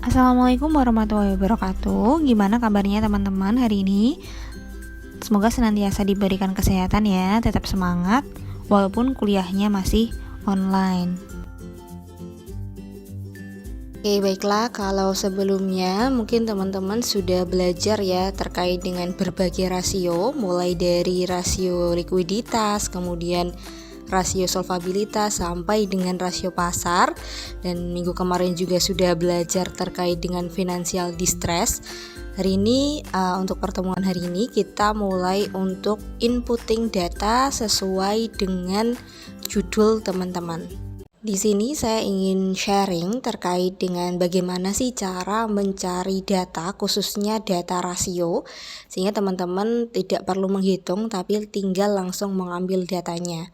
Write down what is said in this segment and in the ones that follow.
Assalamualaikum warahmatullahi wabarakatuh. Gimana kabarnya teman-teman hari ini? Semoga senantiasa diberikan kesehatan ya, tetap semangat walaupun kuliahnya masih online. Oke, baiklah, kalau sebelumnya mungkin teman-teman sudah belajar ya terkait dengan berbagai rasio, mulai dari rasio likuiditas, kemudian rasio solvabilitas sampai dengan rasio pasar, dan minggu kemarin juga sudah belajar terkait dengan financial distress. Hari ini untuk pertemuan hari ini kita mulai untuk inputting data sesuai dengan judul teman-teman. Di sini saya ingin sharing terkait dengan bagaimana sih cara mencari data, khususnya data rasio, sehingga teman-teman tidak perlu menghitung tapi tinggal langsung mengambil datanya.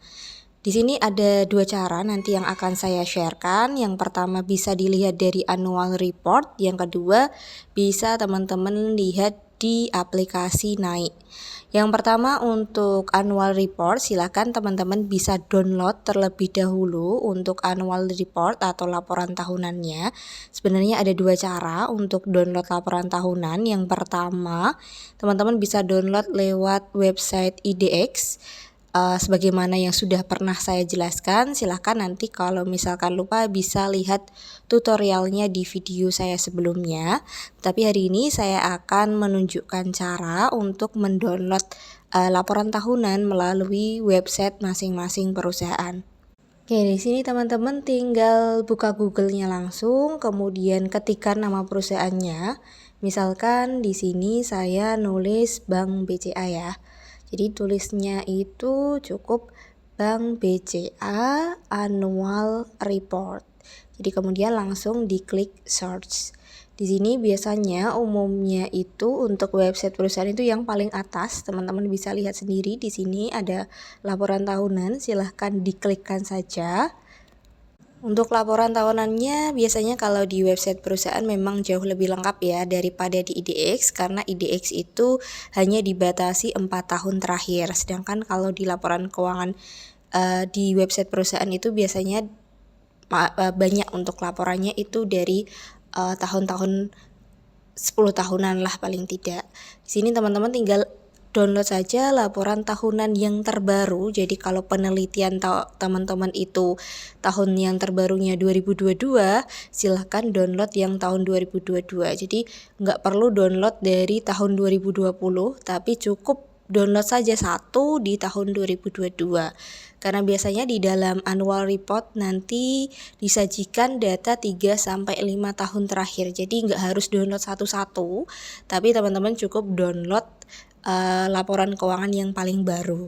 Di sini ada dua cara nanti yang akan saya sharekan. Yang pertama bisa dilihat dari annual report, yang kedua bisa teman-teman lihat di aplikasi Naik. Yang pertama untuk annual report, silakan teman-teman bisa download terlebih dahulu untuk annual report atau laporan tahunannya. Sebenarnya ada dua cara untuk download laporan tahunan. Yang pertama, teman-teman bisa download lewat website IDX. Sebagaimana yang sudah pernah saya jelaskan, silahkan nanti kalau misalkan lupa bisa lihat tutorialnya di video saya sebelumnya. Tapi hari ini saya akan menunjukkan cara untuk mendownload laporan tahunan melalui website masing-masing perusahaan. Oke, di sini teman-teman tinggal buka Google-nya langsung, kemudian ketikkan nama perusahaannya. Misalkan di sini saya nulis Bank BCA ya. Jadi tulisnya itu cukup Bank BCA Annual Report. Jadi kemudian langsung diklik search. Di sini biasanya umumnya itu untuk website perusahaan itu yang paling atas, teman-teman bisa lihat sendiri di sini ada laporan tahunan, silahkan diklikkan saja. Untuk laporan tahunannya biasanya kalau di website perusahaan memang jauh lebih lengkap ya daripada di IDX, karena IDX itu hanya dibatasi 4 tahun terakhir, sedangkan kalau di laporan keuangan di website perusahaan itu biasanya banyak untuk laporannya itu dari tahun-tahun 10 tahunan lah paling tidak. Di sini teman-teman tinggal download saja laporan tahunan yang terbaru. Jadi kalau penelitian teman-teman itu tahun yang terbarunya 2022, silahkan download yang tahun 2022. Jadi nggak perlu download dari tahun 2020, tapi cukup download saja satu di tahun 2022. Karena biasanya di dalam annual report nanti disajikan data 3-5 tahun terakhir. Jadi nggak harus download satu-satu, tapi teman-teman cukup download laporan keuangan yang paling baru.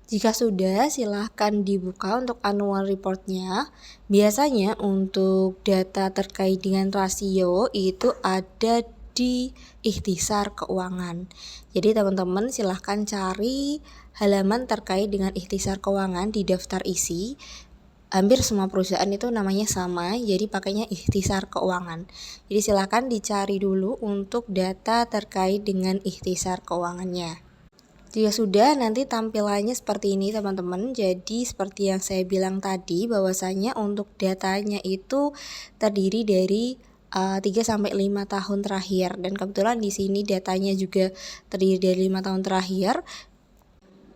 Jika sudah, silahkan dibuka untuk annual reportnya. Biasanya untuk data terkait dengan rasio itu ada di ikhtisar keuangan. Jadi teman-teman silahkan cari halaman terkait dengan ikhtisar keuangan di daftar isi. Hampir semua perusahaan itu namanya sama, jadi pakainya ikhtisar keuangan. Jadi silakan dicari dulu untuk data terkait dengan ikhtisar keuangannya. Jika sudah, nanti tampilannya seperti ini teman-teman. Jadi seperti yang saya bilang tadi, bahwasanya untuk datanya itu terdiri dari 3-5 tahun terakhir, dan kebetulan di sini datanya juga terdiri dari 5 tahun terakhir.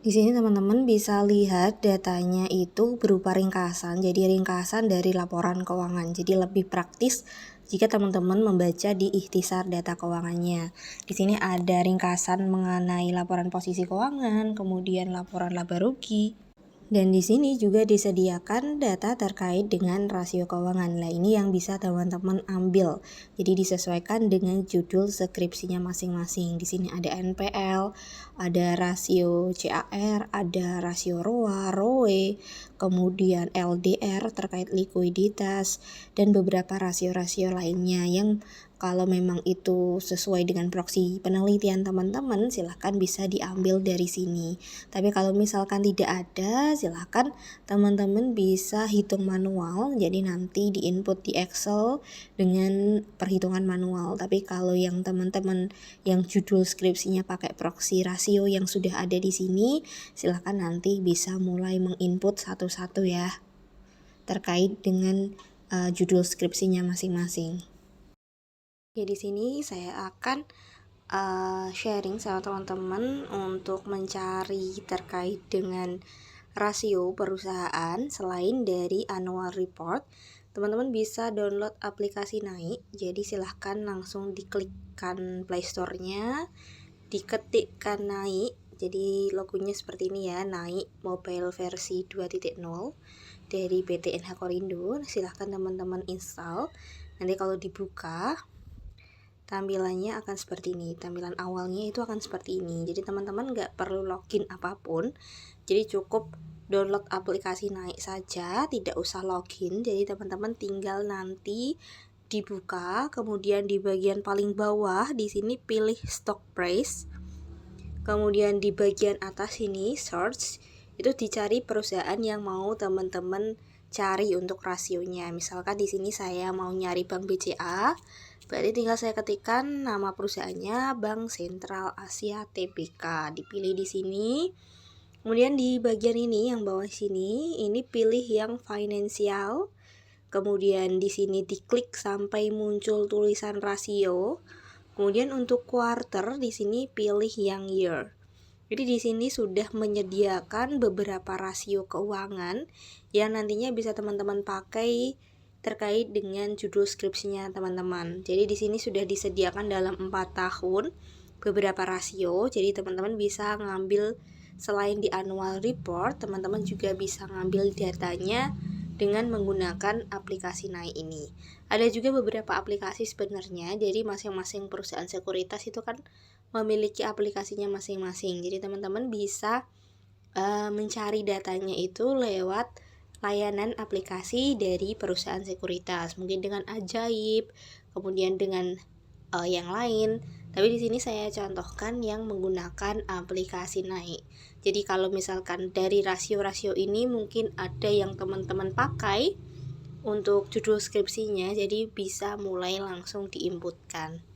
Di sini teman-teman bisa lihat datanya itu berupa ringkasan, jadi ringkasan dari laporan keuangan. Jadi lebih praktis jika teman-teman membaca di ikhtisar data keuangannya. Di sini ada ringkasan mengenai laporan posisi keuangan, kemudian laporan laba rugi. Dan di sini juga disediakan data terkait dengan rasio keuangan. Nah, ini yang bisa teman-teman ambil. Jadi disesuaikan dengan judul skripsinya masing-masing. Di sini ada NPL, ada rasio CAR, ada rasio ROA, ROE, kemudian LDR terkait likuiditas, dan beberapa rasio-rasio lainnya yang kalau memang itu sesuai dengan proksi penelitian teman-teman, silahkan bisa diambil dari sini. Tapi kalau misalkan tidak ada, silahkan teman-teman bisa hitung manual. Jadi nanti di input di Excel dengan perhitungan manual. Tapi kalau yang teman-teman yang judul skripsinya pakai proksi rasio yang sudah ada di sini, silahkan nanti bisa mulai menginput satu-satu ya, terkait dengan judul skripsinya masing-masing. Oke, di sini saya akan sharing sama teman-teman untuk mencari terkait dengan rasio perusahaan selain dari annual report. Teman-teman bisa download aplikasi Naik, jadi silahkan langsung diklikkan Play Store-nya, diketikkan Naik, jadi logonya seperti ini ya, Naik Mobile versi 2.0 dari PT NH Korindo. Silahkan teman-teman install. Nanti kalau dibuka tampilannya akan seperti ini, tampilan awalnya itu akan seperti ini. Jadi teman-teman nggak perlu login apapun, jadi cukup download aplikasi Naik saja, tidak usah login. Jadi teman-teman tinggal nanti dibuka, kemudian di bagian paling bawah di sini pilih stock price, kemudian di bagian atas ini search, itu dicari perusahaan yang mau teman-teman cari untuk rasionya. Misalkan di sini saya mau nyari Bank BCA, berarti tinggal saya ketikkan nama perusahaannya Bank Sentral Asia Tbk, dipilih di sini. Kemudian di bagian ini yang bawah sini, ini pilih yang finansial. Kemudian di sini diklik sampai muncul tulisan rasio. Kemudian untuk quarter di sini pilih yang year. Jadi di sini sudah menyediakan beberapa rasio keuangan yang nantinya bisa teman-teman pakai terkait dengan judul skripsinya teman-teman. Jadi di sini sudah disediakan dalam 4 tahun beberapa rasio. Jadi teman-teman bisa ngambil selain di annual report, teman-teman juga bisa ngambil datanya dengan menggunakan aplikasi Naik ini. Ada juga beberapa aplikasi sebenarnya, jadi masing-masing perusahaan sekuritas itu kan memiliki aplikasinya masing-masing. Jadi teman-teman bisa mencari datanya itu lewat layanan aplikasi dari perusahaan sekuritas, mungkin dengan Ajaib, kemudian dengan yang lain. Tapi di sini saya contohkan yang menggunakan aplikasi Naik. Jadi kalau misalkan dari rasio-rasio ini mungkin ada yang teman-teman pakai untuk judul skripsinya, jadi bisa mulai langsung diinputkan.